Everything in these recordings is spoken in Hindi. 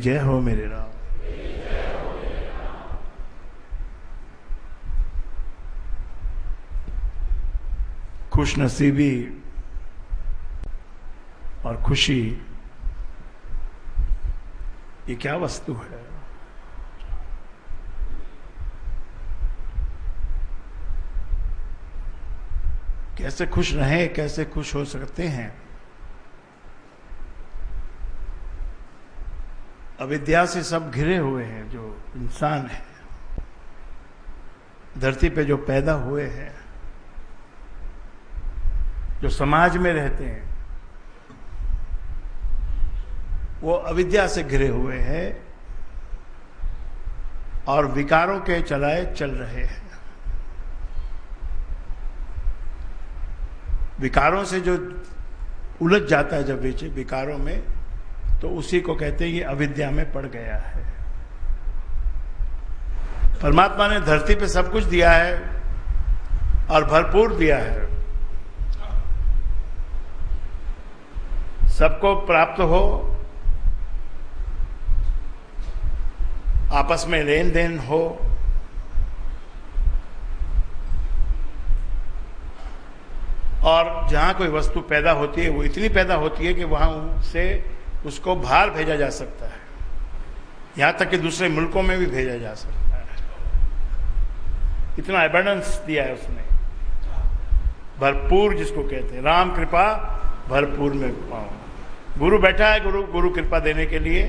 जय हो मेरे राम। खुश नसीबी और खुशी ये क्या वस्तु है? कैसे खुश रहें, कैसे खुश हो सकते हैं? अविद्या से सब घिरे हुए हैं जो इंसान है, धरती पे जो पैदा हुए हैं, जो समाज में रहते हैं, वो अविद्या से घिरे हुए हैं और विकारों के चलाए चल रहे हैं। विकारों से जो उलझ जाता है जब विकारों में, तो उसी को कहते हैं ये अविद्या में पड़ गया है। परमात्मा ने धरती पे सब कुछ दिया है और भरपूर दिया है। सबको प्राप्त हो, आपस में लेन देन हो, और जहां कोई वस्तु पैदा होती है वो इतनी पैदा होती है कि वहां से उसको बाहर भेजा जा सकता है, यहां तक कि दूसरे मुल्कों में भी भेजा जा सकता है। इतना एबंडेंस दिया है उसने, भरपूर जिसको कहते हैं। राम कृपा भरपूर में पाओ। गुरु बैठा है, गुरु कृपा देने के लिए,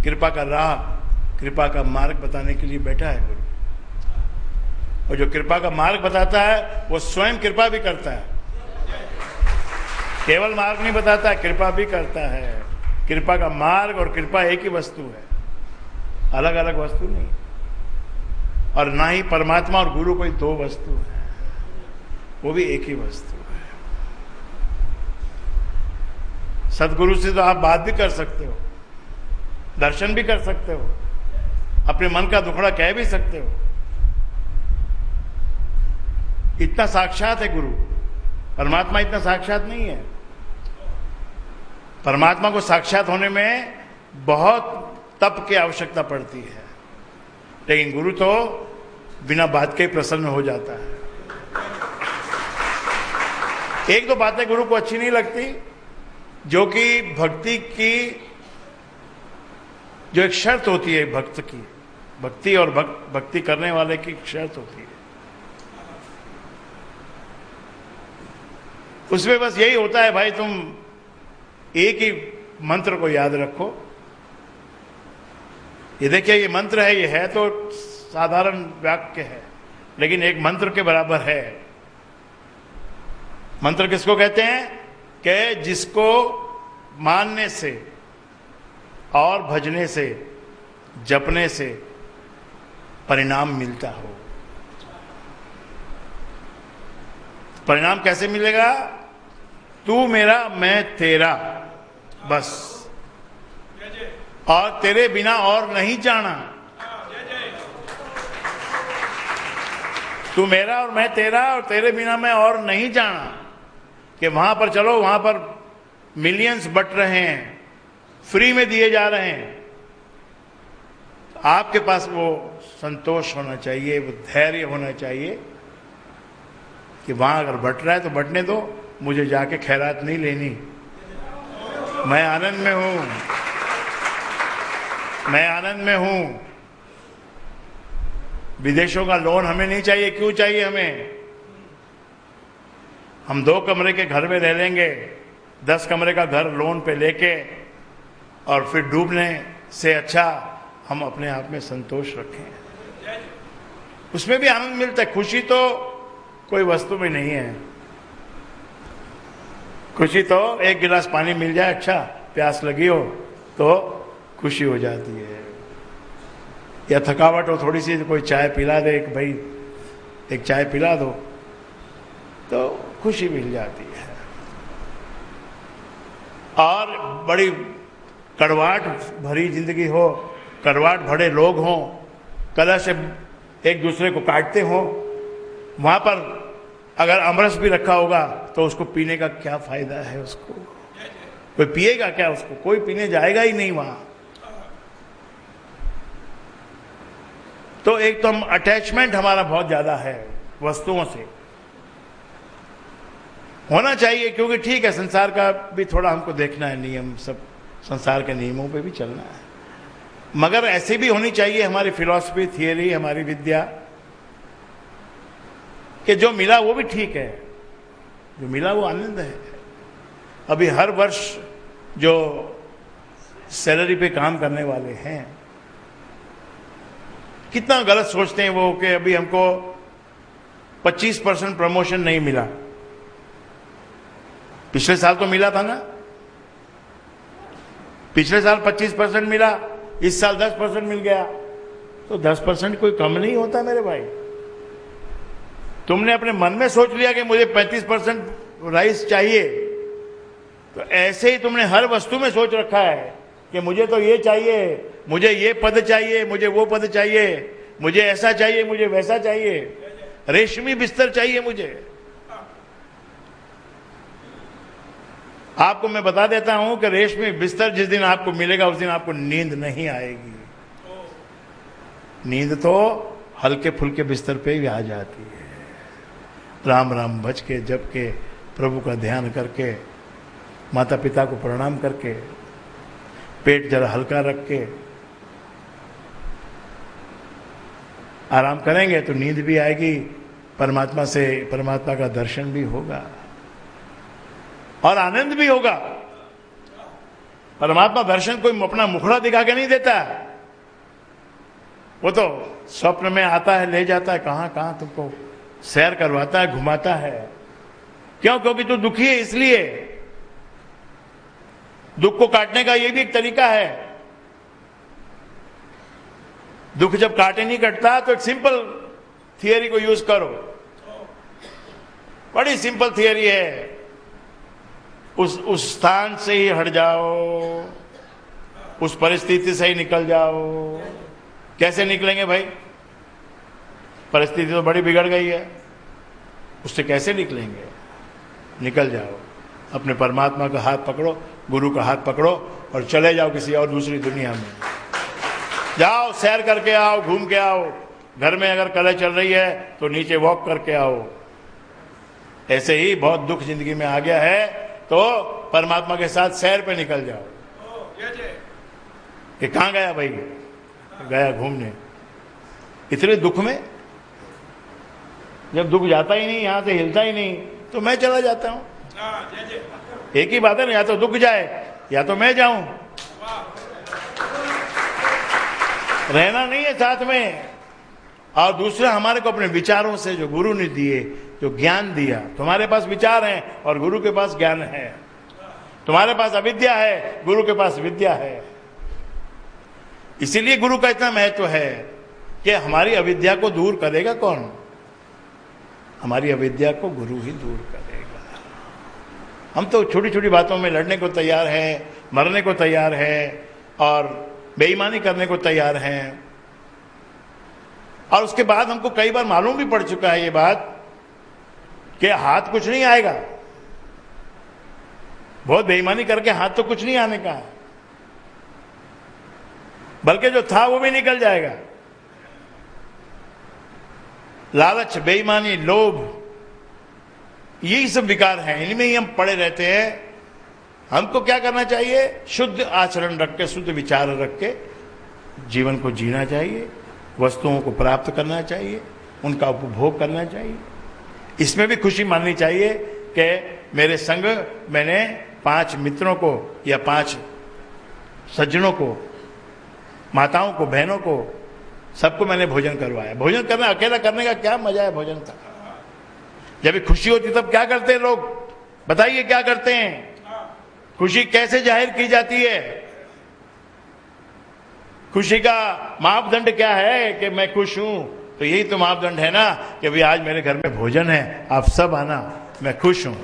कृपा का राह, कृपा का मार्ग बताने के लिए बैठा है गुरु। और जो कृपा का मार्ग बताता है वो स्वयं कृपा भी करता है, केवल मार्ग नहीं बताता है, कृपा भी करता है। कृपा का मार्ग और कृपा एक ही वस्तु है, अलग अलग वस्तु नहीं। और ना ही परमात्मा और गुरु कोई दो वस्तु है, वो भी एक ही वस्तु है। सदगुरु से तो आप बात भी कर सकते हो, दर्शन भी कर सकते हो, अपने मन का दुखड़ा कह भी सकते हो। इतना साक्षात है गुरु। परमात्मा इतना साक्षात नहीं है। परमात्मा को साक्षात होने में बहुत तप की आवश्यकता पड़ती है, लेकिन गुरु तो बिना बात के प्रसन्न हो जाता है। एक दो बातें गुरु को अच्छी नहीं लगती, जो कि भक्ति की जो एक शर्त होती है, भक्त की भक्ति और भक्ति करने वाले की शर्त होती है। उसमें बस यही होता है, भाई तुम एक ही मंत्र को याद रखो। ये देखिए, ये मंत्र है, ये है तो साधारण वाक्य है, लेकिन एक मंत्र के बराबर है। मंत्र किसको कहते हैं? कि जिसको मानने से और भजने से, जपने से परिणाम मिलता हो। परिणाम कैसे मिलेगा? तू मेरा मैं तेरा, बस, और तेरे बिना और नहीं जाना। तू मेरा और मैं तेरा, और तेरे बिना मैं और नहीं जाना। कि वहां पर चलो, वहां पर मिलियंस बट रहे हैं, फ्री में दिए जा रहे हैं। आपके पास वो संतोष होना चाहिए, वो धैर्य होना चाहिए कि वहां अगर बट रहा है तो बटने दो, मुझे जाके खैरात नहीं लेनी। मैं आनंद में हूं, मैं आनंद में हूं। विदेशों का लोन हमें नहीं चाहिए। क्यों चाहिए हमें? हम 2 कमरे के घर में रह लेंगे, 10 कमरे का घर लोन पे लेके, और फिर डूबने से अच्छा हम अपने आप में संतोष रखें। उसमें भी आनंद मिलता है। खुशी तो कोई वस्तु में नहीं है। खुशी तो एक गिलास पानी मिल जाए, अच्छा प्यास लगी हो तो खुशी हो जाती है। या थकावट हो थोड़ी सी, कोई चाय पिला दे, भाई एक चाय पिला दो, तो खुशी मिल जाती है। और बड़ी कड़वाहट भरी जिंदगी हो, कड़वाहट भरे लोग हों, कलह से एक दूसरे को काटते हों, वहां पर अगर अमरस भी रखा होगा तो उसको पीने का क्या फायदा है? उसको कोई पिएगा क्या? उसको कोई पीने जाएगा ही नहीं वहां। तो एक तो हम अटैचमेंट हमारा बहुत ज्यादा है वस्तुओं से, होना चाहिए, क्योंकि ठीक है संसार का भी थोड़ा हमको देखना है, नियम सब संसार के नियमों पे भी चलना है, मगर ऐसी भी होनी चाहिए हमारी फिलॉसफी, थियरी, हमारी विद्या, कि जो मिला वो भी ठीक है, जो मिला वो आनंद है। अभी हर वर्ष जो सैलरी पे काम करने वाले हैं कितना गलत सोचते हैं वो, कि अभी हमको 25% प्रमोशन नहीं मिला, पिछले साल तो मिला था ना, पिछले साल 25% मिला, इस साल 10% मिल गया, तो 10% कोई कम नहीं होता मेरे भाई। तुमने अपने मन में सोच लिया कि मुझे 35% राइस चाहिए, तो ऐसे ही तुमने हर वस्तु में सोच रखा है कि मुझे तो ये चाहिए, मुझे ये पद चाहिए, मुझे वो पद चाहिए, मुझे ऐसा चाहिए, मुझे वैसा चाहिए, रेशमी बिस्तर चाहिए मुझे। आपको मैं बता देता हूं कि रेशमी बिस्तर जिस दिन आपको मिलेगा उस दिन आपको नींद नहीं आएगी। नींद तो हल्के फुल्के बिस्तर पे ही आ जाती है, राम राम भज के जप के, प्रभु का ध्यान करके, माता पिता को प्रणाम करके, पेट जरा हल्का रख के आराम करेंगे तो नींद भी आएगी, परमात्मा से, परमात्मा का दर्शन भी होगा और आनंद भी होगा। परमात्मा दर्शन कोई अपना मुखड़ा दिखा के नहीं देता, वो तो स्वप्न में आता है, ले जाता है, कहां कहां तुमको सैर करवाता है, घुमाता है। क्यों? क्योंकि तू दुखी है, इसलिए। दुख को काटने का यह भी एक तरीका है। दुख जब काटे नहीं कटता तो एक सिंपल थियरी को यूज करो, बड़ी सिंपल थियरी है, उस स्थान से ही हट जाओ, उस परिस्थिति से ही निकल जाओ। कैसे निकलेंगे भाई? परिस्थिति तो बड़ी बिगड़ गई है, उससे कैसे निकलेंगे? निकल जाओ, अपने परमात्मा का हाथ पकड़ो, गुरु का हाथ पकड़ो और चले जाओ किसी और दूसरी दुनिया में। जाओ, सैर करके आओ, घूम के आओ, घर में अगर कलह चल रही है तो नीचे वॉक करके आओ। ऐसे ही बहुत दुख जिंदगी में आ गया है तो परमात्मा के साथ सैर पे निकल जाओ। कि कहां गया भाई? गया घूमने। इतने दुख में, जब दुख जाता ही नहीं, यहां से हिलता ही नहीं, तो मैं चला जाता हूं। एक ही बात है ना, या तो दुख जाए या तो मैं जाऊं, रहना नहीं है साथ में। और दूसरा, हमारे को अपने विचारों से, जो गुरु ने दिए, जो ज्ञान दिया, तुम्हारे पास विचार हैं और गुरु के पास ज्ञान है, तुम्हारे पास अविद्या है, गुरु के पास विद्या है। इसीलिए गुरु का इतना महत्व है कि हमारी अविद्या को दूर करेगा कौन? हमारी अविद्या को गुरु ही दूर करेगा। हम तो छोटी छोटी बातों में लड़ने को तैयार हैं, मरने को तैयार हैं और बेईमानी करने को तैयार हैं। और उसके बाद हमको कई बार मालूम भी पड़ चुका है ये बात कि हाथ कुछ नहीं आएगा, बहुत बेईमानी करके हाथ तो कुछ नहीं आने का है, बल्कि जो था वो भी निकल जाएगा। लालच, बेईमानी, लोभ, यही सब विकार हैं, इनमें ही हम पड़े रहते हैं। हमको क्या करना चाहिए? शुद्ध आचरण रख के, शुद्ध विचार रख के जीवन को जीना चाहिए, वस्तुओं को प्राप्त करना चाहिए, उनका उपभोग करना चाहिए। इसमें भी खुशी माननी चाहिए कि मेरे संग मैंने 5 मित्रों को या 5 सज्जनों को, माताओं को, बहनों को, सबको मैंने भोजन करवाया। भोजन करना, अकेला करने का क्या मजा है भोजन का? जब खुशी होती तब क्या करते हैं लोग? बताइए क्या करते हैं? खुशी कैसे जाहिर की जाती है? खुशी का मापदंड क्या है कि मैं खुश हूं? तो यही तो मापदंड है ना कि भाई आज मेरे घर में भोजन है, आप सब आना, मैं खुश हूं।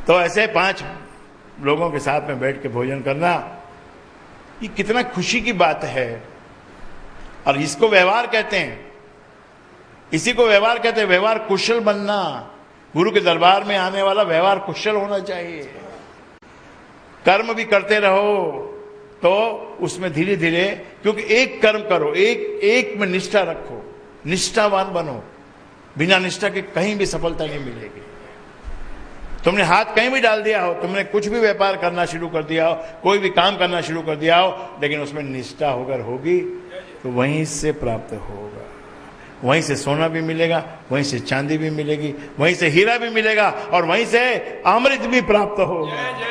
तो ऐसे 5 लोगों के साथ में बैठ के भोजन करना, ये कितना खुशी की बात है। और इसको व्यवहार कहते हैं, इसी को व्यवहार कहते हैं। व्यवहार कुशल बनना, गुरु के दरबार में आने वाला व्यवहार कुशल होना चाहिए। कर्म भी करते रहो, तो उसमें धीरे धीरे, क्योंकि एक कर्म करो, एक में निष्ठा रखो, निष्ठावान बनो। बिना निष्ठा के कहीं भी सफलता नहीं मिलेगी। तुमने हाथ कहीं भी डाल दिया हो, तुमने कुछ भी व्यापार करना शुरू कर दिया हो, कोई भी काम करना शुरू कर दिया हो, लेकिन उसमें निष्ठा होकर होगी तो वहीं से प्राप्त होगा। वहीं से सोना भी मिलेगा, वहीं से चांदी भी मिलेगी, वहीं से हीरा भी मिलेगा और वहीं से अमृत भी प्राप्त होगा।